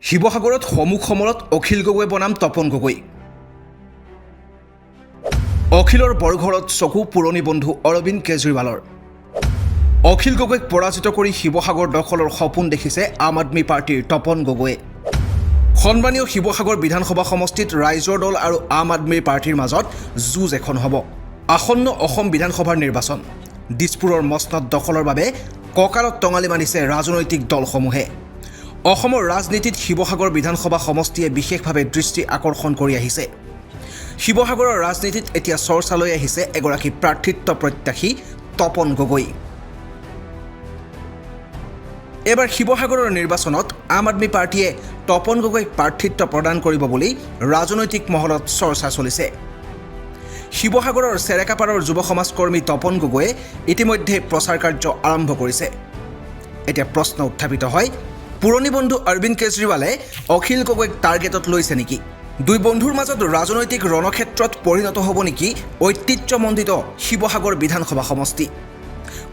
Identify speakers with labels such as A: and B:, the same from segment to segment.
A: শিৱসাগৰত সমুখ সমৰত অখিল গগৈ বনাম তপন গগৈ। অখিলৰ বৰঘৰত চকু পুৰণি বন্ধু অৰবিন্দ কেজৰিৱালৰ। অখিল গগৈক পৰাজিত কৰি শিৱসাগৰ দখলৰ সপোন দেখিছে আম আদমি পাৰ্টিৰ তপন গগৈয়ে। সন্মানীয় শিৱসাগৰ বিধানসভা সমষ্টিত ৰাইজৰ দল আৰু আম আদমি পাৰ্টিৰ মাজত যুঁজ এখন হ'ব। আসন্ন অসম বিধানসভাৰ নিৰ্বাচন। দিছপুৰৰ মসনদ দখলৰ বাবে কঁকালত টঙালি মানিছে ৰাজনৈতিক দলসমূহে। অসমৰ ৰাজনীতিত শিৱসাগৰ বিধানসভা সমষ্টিয়ে বিশেষভাৱে দৃষ্টি আকৰ্ষণ কৰি আহিছে। শিৱসাগৰৰ ৰাজনীতিত এতিয়া চৰ্চালৈ আহিছে এগৰাকী প্ৰাৰ্থিত্ব প্ৰত্যাশী তপন গগৈ। এবাৰ শিৱসাগৰৰ নিৰ্বাচনত আম আদমি পাৰ্টিয়ে তপন গগৈক প্ৰাৰ্থিত্ব প্ৰদান কৰিব বুলি ৰাজনৈতিক মহলত চৰ্চা চলিছে। শিৱসাগৰৰ চেৰেকাপাৰৰ যুৱ সমাজকৰ্মী তপন গগৈয়ে ইতিমধ্যে প্ৰচাৰ কাৰ্য আৰম্ভ কৰিছে। এতিয়া প্ৰশ্ন উত্থাপিত হয়, পুৰণি বন্ধু অৰবিন্দ কেজৰিৱালে অখিল গগৈক টাৰ্গেটত লৈছে নেকি? দুই বন্ধুৰ মাজত ৰাজনৈতিক ৰণক্ষেত্ৰত পৰিণত হ'ব নেকি ঐতিহ্যমণ্ডিত শিৱসাগৰ বিধানসভা সমষ্টি?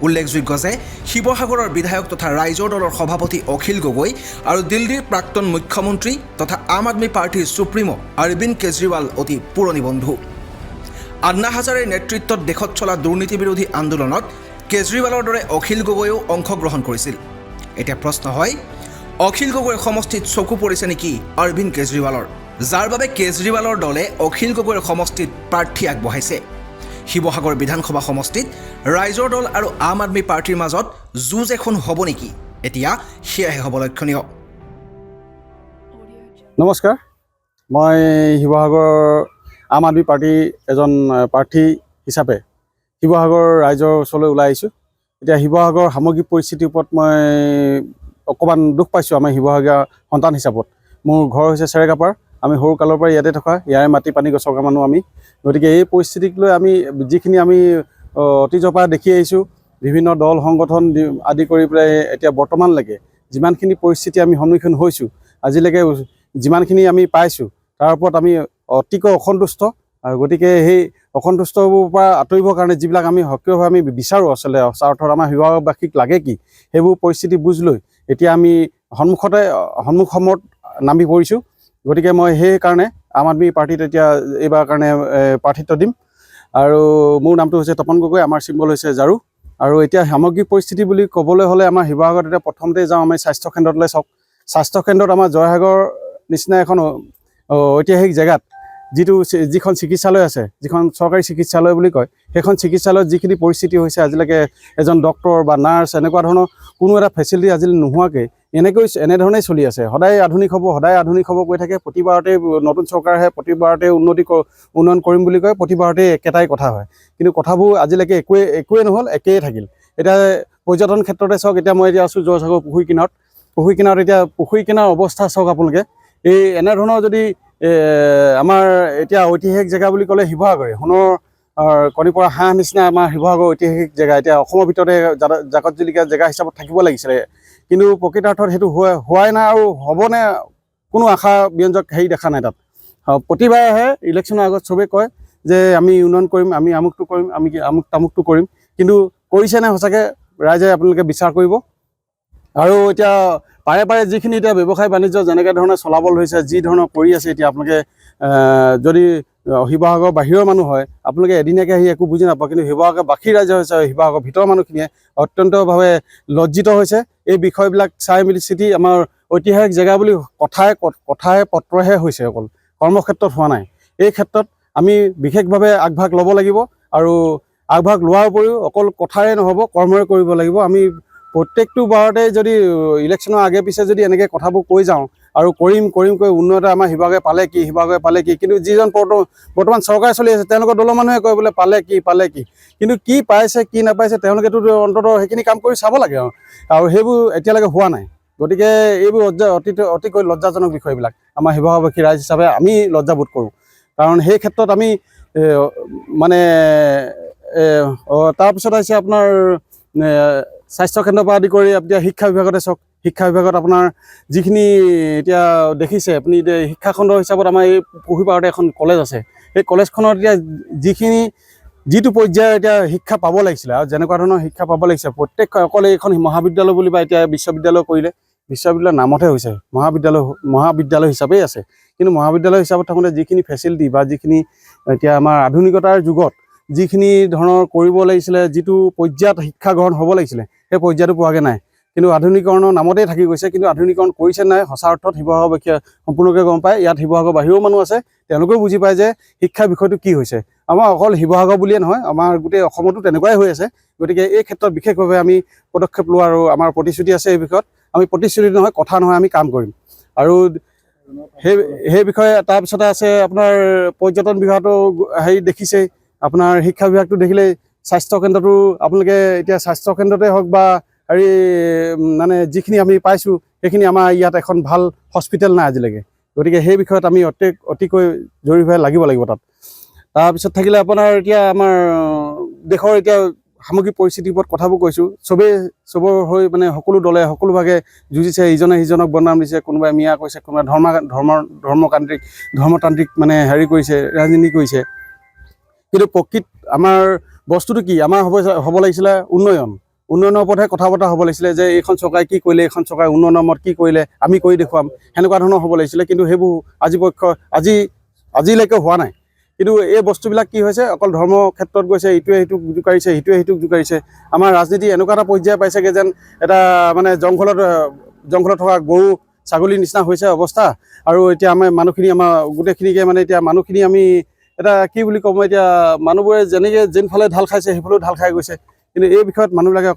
A: উল্লেখযোগ্য যে শিৱসাগৰৰ বিধায়ক তথা ৰাইজৰ দলৰ সভাপতি অখিল গগৈ আৰু দিল্লীৰ প্ৰাক্তন মুখ্যমন্ত্ৰী তথা আম আদমি পাৰ্টিৰ সুপ্ৰিমো অৰবিন্দ কেজৰিৱাল অতি পুৰণি বন্ধু। আন্না হাজাৰেৰ নেতৃত্বত দেশত চলা দুৰ্নীতি বিৰোধী আন্দোলনত কেজৰিৱালৰ দৰে অখিল গগৈয়েও অংশগ্ৰহণ কৰিছিল। এতিয়া প্ৰশ্ন হয়, অখিল গগৈৰ সমষ্টিত চকু পৰিছে নেকি অৰবিন্দ কেজৰিৱালৰ, যাৰ বাবে কেজৰিৱালৰ দলে অখিল গগৈৰ সমষ্টিত প্ৰাৰ্থী আগবঢ়াইছে? শিৱসাগৰ বিধানসভা সমষ্টিত ৰাইজৰ দল আৰু আম আদমি পাৰ্টিৰ মাজত যুঁজ এখন হ'ব নেকি? এতিয়া সেয়াহে হ'ব লক্ষণীয়।
B: নমস্কাৰ, মই শিৱসাগৰ আম আদমি পাৰ্টিৰ এজন প্ৰাৰ্থী হিচাপে শিৱসাগৰ ৰাইজৰ ওচৰলৈ ওলাই আহিছোঁ। এতিয়া শিৱসাগৰ সামগ্ৰিক পৰিস্থিতিৰ ওপৰত মই অকণমান দুখ পাইছোঁ। আমাৰ শিৱসাগৰ সন্তান হিচাপত মোৰ ঘৰ হৈছে চেৰেকাপাৰ। আমি সৰুকালৰ পৰা ইয়াতে থকা, ইয়াৰে মাটি পানী গছকা মানুহ আমি। গতিকে এই পৰিস্থিতিক লৈ আমি যিখিনি আমি অতীজৰ পৰা দেখি আহিছোঁ, বিভিন্ন দল সংগঠন আদি কৰি পেলাই এতিয়া বৰ্তমানলৈকে যিমানখিনি পৰিস্থিতি আমি সন্মুখীন হৈছোঁ, আজিলৈকে যিমানখিনি আমি পাইছোঁ, তাৰ ওপৰত আমি অতিকৈ অসন্তুষ্ট। আৰু গতিকে সেই অসন্তুষ্টৰ পৰা আঁতৰিবৰ কাৰণে যিবিলাক আমি সক্ৰিয়ভাৱে আমি বিচাৰোঁ, আচলতে স্বাৰ্থত আমাৰ শিৱসাগৰবাসীক লাগে কি, সেইবোৰ পৰিস্থিতি বুজ লৈ এতিয়া আমি সন্মুখ সমৰত নামি পৰিছোঁ। গতিকে মই সেইকাৰণে আম আদমি পাৰ্টিত এতিয়া এইবাৰ কাৰণে প্ৰাৰ্থিত্ব দিম। আৰু মোৰ নামটো হৈছে তপন গগৈ, আমাৰ চিম্বল হৈছে ঝাৰু। আৰু এতিয়া সামগ্ৰিক পৰিস্থিতি বুলি ক'বলৈ হ'লে আমাৰ শিৱসাগৰত এতিয়া প্ৰথমতে যাওঁ আমি স্বাস্থ্যকেন্দ্ৰলৈ। চাওক, স্বাস্থ্যকেন্দ্ৰত আমাৰ জয়সাগৰ নিচিনা এখন ঐতিহাসিক জেগাত যিখন চিকিৎসালয় আছে, যিখন চৰকাৰী চিকিৎসালয় বুলি কয়, সেইখন চিকিৎসালয়ত যিখিনি পৰিস্থিতি হৈছে, আজিলৈকে এজন ডক্টৰ বা নাৰ্ছ এনেকুৱা ধৰণৰ কোনো এটা ফেচিলিটি আজিলৈ নোহোৱাকৈ এনেধৰণেই চলি আছে। সদায় আধুনিক হ'ব কৈ থাকে। প্ৰতিবাৰতে নতুন চৰকাৰ আহে, প্ৰতিবাৰতে উন্নয়ন কৰিম বুলি কয়, প্ৰতিবাৰতে একেটাই কথা হয়। কিন্তু কথাবোৰ আজিলৈকে একোৱেই নহ'ল, একেই থাকিল। এতিয়া পৰ্যটন ক্ষেত্ৰতে চাওক, এতিয়া মই আছোঁ জয়সাগৰ পুখুৰী কিনাৰত। এতিয়া পুখুৰী কিনাৰ অৱস্থা চাওক আপোনালোকে। এই এনেধৰণৰ যদি আমাৰ এতিয়া ঐতিহাসিক জেগা বুলি ক'লে শিৱসাগৰে সোণৰ কণী পৰা হাঁহ নিচিনা আমাৰ শিৱসাগৰ ঐতিহাসিক জেগা এতিয়া অসমৰ ভিতৰতে জাকত জিলিকা জেগা হিচাপত থাকিব লাগিছিলে। কিন্তু প্ৰকৃতাৰ্থত সেইটো হোৱাই নাই আৰু হ'বনে কোনো আশা ব্যঞ্জক দেখা নাই তাত। প্ৰতিবাৰে আহে ইলেকশ্যনৰ আগত চবেই কয় যে আমি উন্নয়ন কৰিম, আমি আমুকটো কৰিম, আমি আমুক তামুকটো কৰিম। কিন্তু কৰিছেনে সঁচাকৈ ৰাইজে আপোনালোকে বিচাৰ কৰিব। আৰু এতিয়া পাৰে যিখিনি এতিয়া ব্যৱসায় বাণিজ্য যেনেকৈ ধৰণে চলাবলৈ হৈছে, যি ধৰণৰ কৰি আছে, এতিয়া আপোনালোকে যদি শিৱসাগৰ বাহিৰৰ মানুহ হয়, আপোনালোকে এদিনীয়াকৈ আহি একো বুজি নাপায়। কিন্তু শিৱসাগৰ বাকী ৰাইজে হৈছে, শিৱসাগৰ ভিতৰৰ মানুহখিনিয়ে অত্যন্তভাৱে লজ্জিত হৈছে এই বিষয়বিলাক চাই মেলি চিটি। আমাৰ ঐতিহাসিক জেগা বুলি কথাহে পত্ৰহে হৈছে, অকল কৰ্মক্ষেত্ৰত হোৱা নাই। এই ক্ষেত্ৰত আমি বিশেষভাৱে আগভাগ ল'ব লাগিব। আৰু আগভাগ লোৱাৰ উপৰিও অকল কথাৰে নহ'ব, কৰ্মৰে কৰিব লাগিব। আমি প্ৰত্যেকটো বাৰতে যদি ইলেকশ্যনৰ আগে পিছে যদি এনেকৈ কথাবোৰ কৈ যাওঁ আৰু কৰিম কৈ উন্নত আমাৰ শিৱসাগৰে পালে কি, কিন্তু যিজন বৰ্তমান চৰকাৰ চলি আছে তেওঁলোকৰ দলৰ মানুহে কয় বোলে পালে কি, কিন্তু কি পাইছে কি নাপাইছে তেওঁলোকেতো অন্ততঃ সেইখিনি কাম কৰি চাব লাগে। আৰু সেইবোৰ এতিয়ালৈকে হোৱা নাই। গতিকে এইবোৰ অতিকৈ লজ্জাজনক বিষয়বিলাক আমাৰ শিৱসাগৰবাসী ৰাইজ হিচাপে আমি লজ্জাবোধ কৰোঁ। কাৰণ সেই ক্ষেত্ৰত আমি মানে তাৰপিছত আহিছে আপোনাৰ স্বাস্থ্যকেন্দ্ৰৰ পৰা আদি কৰি এতিয়া শিক্ষা বিভাগতে চাওক। শিক্ষা বিভাগত আপোনাৰ যিখিনি এতিয়া দেখিছে আপুনি, এতিয়া শিক্ষাখণ্ড হিচাপত আমাৰ এই পুখুৰীপাৰতে এখন কলেজ আছে। সেই কলেজখনত এতিয়া যিটো পৰ্যায়ৰ এতিয়া শিক্ষা পাব লাগিছিলে আৰু যেনেকুৱা ধৰণৰ শিক্ষা পাব লাগিছিলে, অকল এইখন মহাবিদ্যালয় বুলি বা এতিয়া বিশ্ববিদ্যালয় কৰিলে, বিশ্ববিদ্যালয়ৰ নামতহে হৈছে, মহাবিদ্যালয় হিচাপেই আছে। কিন্তু মহাবিদ্যালয় হিচাপত থাকোঁতে যিখিনি ফেচিলিটি বা যিখিনি এতিয়া আমাৰ আধুনিকতাৰ যুগত যিখিনি ধৰণৰ কৰিব লাগিছিলে, যিটো পৰ্যায়ত শিক্ষা গ্ৰহণ হ'ব লাগিছিলে, সেই পৰ্যায়টো পোৱাগৈ নাই। কিন্তু আধুনিকৰণৰ নামতেই থাকি গৈছে। কিন্তু আধুনিকৰণ কৰিছে নাই সঁচা অৰ্থত শিৱসাগৰ বাসীয়ে সম্পূৰ্ণকৈ গম পায়। ইয়াত শিৱসাগৰ বাহিৰৰ মানুহ আছে, তেওঁলোকেও বুজি পায় যে শিক্ষাৰ বিষয়টো কি হৈছে। আমাৰ অকল শিৱসাগৰ বুলিয়ে নহয়, আমাৰ গোটেই অসমতো তেনেকুৱাই হৈ আছে। গতিকে এই ক্ষেত্ৰত বিশেষভাৱে আমি পদক্ষেপ লোৱা আৰু আমাৰ প্ৰতিশ্ৰুতি আছে। এই বিষয়ত আমি প্ৰতিশ্ৰুতি নহয়, কথা নহয়, আমি কাম কৰিম। আৰু সেই বিষয়ে তাৰপিছতে আছে আপোনাৰ পৰ্যটন বিভাগটো দেখিছেই। আপোনাৰ শিক্ষা বিভাগটো দেখিলেই, স্বাস্থ্যকেন্দ্ৰটো আপোনালোকে এতিয়া স্বাস্থ্যকেন্দ্ৰতে হওক বা মানে যিখিনি আমি পাইছোঁ, সেইখিনি আমাৰ ইয়াত এখন ভাল হস্পিটেল নাই আজিলৈকে। গতিকে সেই বিষয়ত আমি অতিকৈ জৰুৰীভাৱে লাগিব তাত। তাৰপিছত থাকিলে আপোনাৰ এতিয়া আমাৰ দেশৰ এতিয়া সামগ্ৰিক পৰিস্থিতিৰ ওপৰত কথাবোৰ কৈছোঁ। চবৰ হৈ মানে সকলো দলে সকলোভাগে যুঁজিছে, ইজনে সিজনক বদনাম দিছে, কোনোবাই মিয়া কৈছে, কোনোবাই ধৰ্মতান্ত্ৰিক মানে কৰিছে, ৰাজনীতি কৰিছে। কিন্তু প্ৰকৃত আমাৰ বস্তুটো কি, আমাৰ হ'ব লাগিছিলে উন্নয়নৰ ওপৰতহে কথা বতৰা হ'ব লাগিছিলে, যে এইখন চৰকাৰে কি কৰিলে, এইখন চৰকাৰে উন্নয়নৰ নামত কি কৰিলে, আমি কৰি দেখুৱাম, সেনেকুৱা ধৰণৰ হ'ব লাগিছিলে। কিন্তু সেইবোৰ আজিলৈকে হোৱা নাই। কিন্তু এই বস্তুবিলাক কি হৈছে, অকল ধৰ্ম ক্ষেত্ৰত গৈছে, ইটোৱে সিটোক জোকাৰিছে, সিটোৱে সিটোক জোকাৰিছে। আমাৰ ৰাজনীতি এনেকুৱা এটা পৰ্যায় পাইছেগৈ যেন এটা মানে জংঘলত থকা গৰু ছাগলীৰ নিচিনা হৈছে অৱস্থা। আৰু এতিয়া আমাৰ গোটেইখিনিকে মানে এতিয়া মানুহখিনি আমি এটা কি বুলি ক'ম, এতিয়া মানুহবোৰে যেনেকৈ যোনফালে ঢাল খাইছে সেইফালেও ঢাল খাই গৈছে। কিন্তু এই বিষয়ত মানুহবিলাকে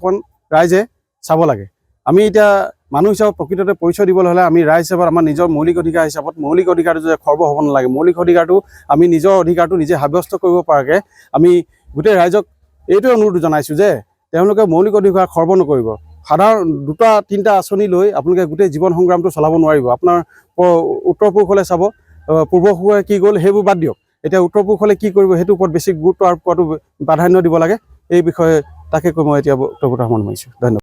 B: ৰাইজে চাব লাগে। আমি এতিয়া মানুহ হিচাপত প্ৰকৃততে পৰিচয় দিবলৈ হ'লে আমি ৰাইজ হিচাপত আমাৰ নিজৰ মৌলিক অধিকাৰ হিচাপত মৌলিক অধিকাৰটো যে খৰ্ব হ'ব নালাগে। মৌলিক অধিকাৰটো আমি নিজৰ অধিকাৰটো নিজে সাব্যস্ত কৰিব পৰাকৈ আমি গোটেই ৰাইজক এইটোৱে অনুৰোধ জনাইছোঁ যে তেওঁলোকে মৌলিক অধিকাৰ খৰ্ব নকৰিব। সাধাৰণ 2-3টা আঁচনি লৈ আপোনালোকে গোটেই জীৱন সংগ্ৰামটো চলাব নোৱাৰিব। আপোনাৰ উত্তৰ পূবফালে চাব, পূৰ্বপুৰুষে কি গ'ল সেইবোৰ বাদ দিয়ক। এতিয়া উত্তৰ পূবফালে কি কৰিব সেইটোৰ ওপৰত বেছি গুৰুত্ব আৰোপ কৰাটো প্ৰাধান্য দিব লাগে। এই বিষয়ে তাকে কৈ মই এতিয়া বক্তব্যটো সামৰণি মাৰিছোঁ। ধন্যবাদ।